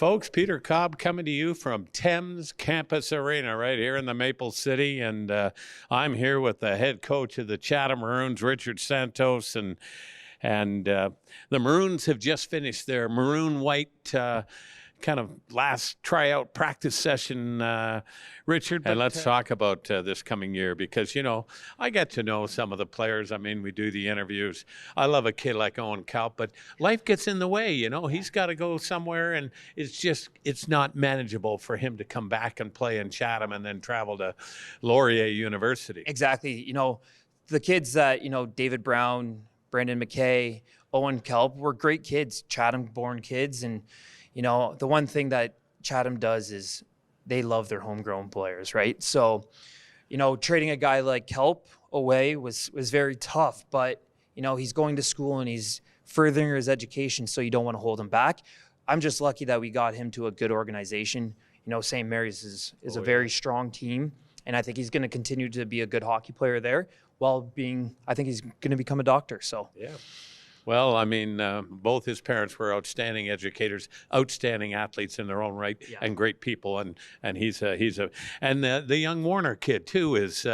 folks. Peter Cobb coming to you from Thames Campus Arena right here in the Maple City. And I'm here with the head coach of the Chatham Maroons, Richard Santos. And the Maroons have just finished their maroon-white kind of last tryout practice session, Richard. And let's talk about this coming year because, you know, I get to know some of the players. I mean, we do the interviews. I love a kid like Owen Cobb, but life gets in the way, you know. He's got to go somewhere, and it's not manageable for him to come back and play in Chatham and then travel to Laurier University. Exactly. You know, the kids that, you know, David Brown, Brandon McKay, Owen Kelp were great kids, Chatham-born kids, and you know, the one thing that Chatham does is they love their homegrown players, right? So, you know, trading a guy like Kelp away was very tough, but, you know, he's going to school and he's furthering his education, so you don't want to hold him back. I'm just lucky that we got him to a good organization. You know, St. Mary's is a very strong team, and I think he's going to continue to be a good hockey player there while I think he's going to become a doctor, so. Yeah. Well, I mean, both his parents were outstanding educators, outstanding athletes in their own right, and great people. And he's and the young Warner kid too is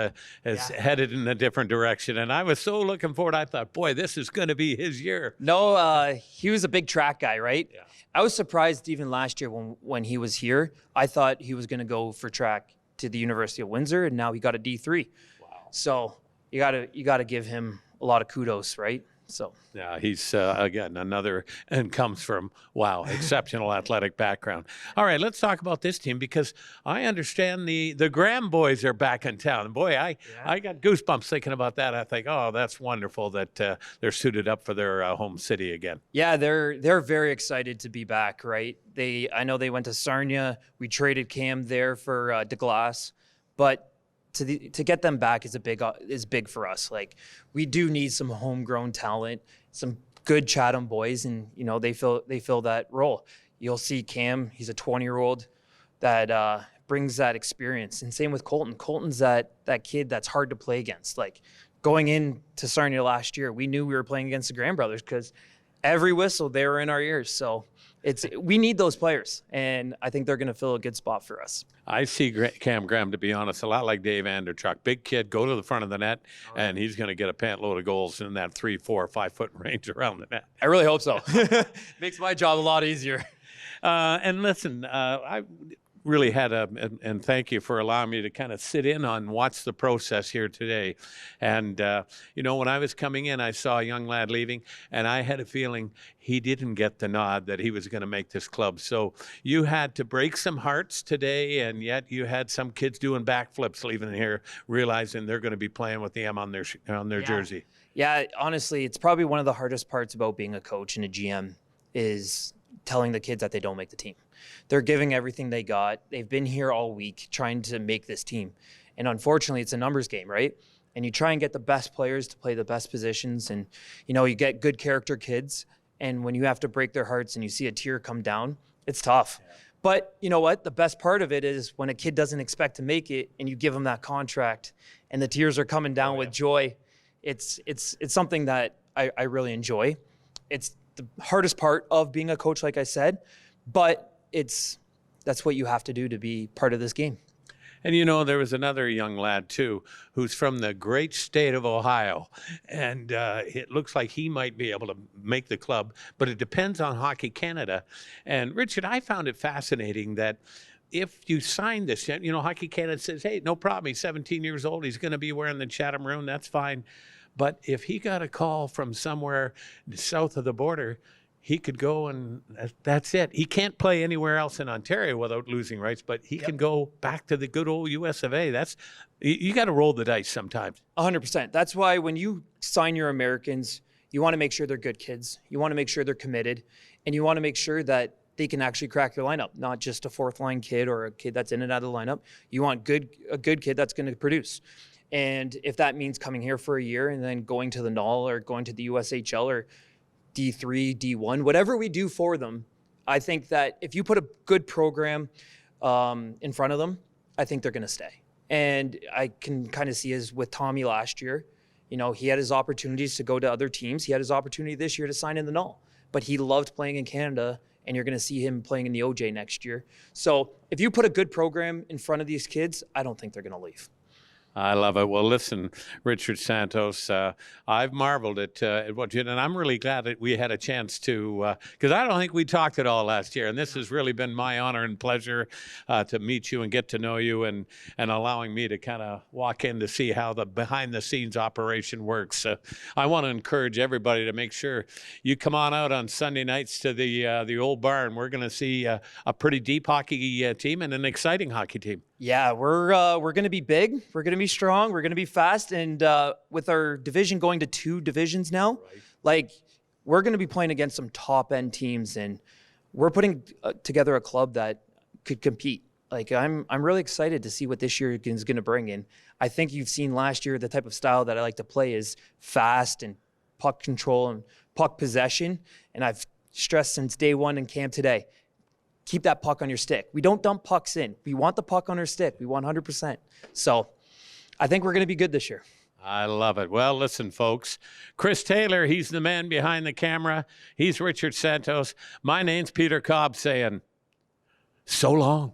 headed in a different direction. And I was so looking forward. I thought, boy, this is going to be his year. No, he was a big track guy, right? Yeah. I was surprised even last year when he was here. I thought he was going to go for track to the University of Windsor, and now he got a D3. Wow. So you gotta give him a lot of kudos, right? So yeah, he's again another and comes from exceptional athletic background. All right, let's talk about this team because I understand the Graham boys are back in town. Boy, I got goosebumps thinking about that. I think, oh, that's wonderful that they're suited up for their home city again. Yeah, they're very excited to be back. Right? I know they went to Sarnia. We traded Cam there for DeGlass, but to get them back is big for us. Like, we do need some homegrown talent, some good Chatham boys, and you know they fill that role. You'll see Cam; he's a 20-year-old that brings that experience, and same with Colton. Colton's that kid that's hard to play against. Like, going into Sarnia last year, we knew we were playing against the Graham brothers because every whistle they were in our ears. So we need those players, and I think they're going to fill a good spot for us. I see Cam Graham, to be honest, a lot like Dave Anderchuk. Big kid, go to the front of the net, and he's going to get a pant load of goals in that 3, 4, 5 foot range around the net. I really hope so. Makes my job a lot easier. And listen, I really had and thank you for allowing me to kind of sit in on watch the process here today. And, you know, when I was coming in, I saw a young lad leaving, and I had a feeling he didn't get the nod that he was going to make this club. So you had to break some hearts today, and yet you had some kids doing backflips leaving here, realizing they're going to be playing with the M on their jersey. Yeah, honestly, it's probably one of the hardest parts about being a coach and a GM is telling the kids that they don't make the team. They're giving everything they got. They've been here all week trying to make this team. And unfortunately, it's a numbers game, right? And you try and get the best players to play the best positions. And, you know, you get good character kids. And when you have to break their hearts and you see a tear come down, it's tough. Yeah. But you know what? The best part of it is when a kid doesn't expect to make it and you give them that contract and the tears are coming down with joy. It's something that I really enjoy. It's the hardest part of being a coach, like I said, but that's what you have to do to be part of this game. And, you know, there was another young lad, too, who's from the great state of Ohio. And it looks like he might be able to make the club, but it depends on Hockey Canada. And, Richard, I found it fascinating that if you sign this, you know, Hockey Canada says, hey, no problem, he's 17 years old, he's going to be wearing the Chatham Maroon, that's fine. But if he got a call from somewhere south of the border, he could go and that's it. He can't play anywhere else in Ontario without losing rights, but he can go back to the good old US of A. You got to roll the dice sometimes. 100%. That's why when you sign your Americans, you want to make sure they're good kids. You want to make sure they're committed, and you want to make sure that they can actually crack your lineup, not just a fourth line kid or a kid that's in and out of the lineup. You want a good kid that's going to produce. And if that means coming here for a year and then going to the Null or going to the USHL or D3, D1, whatever we do for them, I think that if you put a good program in front of them, I think they're going to stay. And I can kind of see as with Tommy last year, you know, he had his opportunities to go to other teams. He had his opportunity this year to sign in the Null, but he loved playing in Canada and you're going to see him playing in the OJ next year. So if you put a good program in front of these kids, I don't think they're going to leave. I love it. Well, listen, Richard Santos, I've marveled at what you did, and I'm really glad that we had a chance to, because I don't think we talked at all last year, and this has really been my honor and pleasure to meet you and get to know you, and allowing me to kind of walk in to see how the behind-the-scenes operation works. I want to encourage everybody to make sure you come on out on Sunday nights to the old barn. We're going to see a pretty deep hockey team and an exciting hockey team. Yeah, we're going to be big. We're going to be strong. We're going to be fast. And with our division going to 2 divisions now, like we're going to be playing against some top end teams, and we're putting together a club that could compete. Like I'm really excited to see what this year is going to bring in. I think you've seen last year the type of style that I like to play is fast and puck control and puck possession. And I've stressed since day one in camp today, keep that puck on your stick. We don't dump pucks in. We want the puck on our stick. We want 100%. So I think we're going to be good this year. I love it. Well, listen, folks. Chris Taylor, he's the man behind the camera. He's Richard Santos. My name's Peter Cobb saying, so long.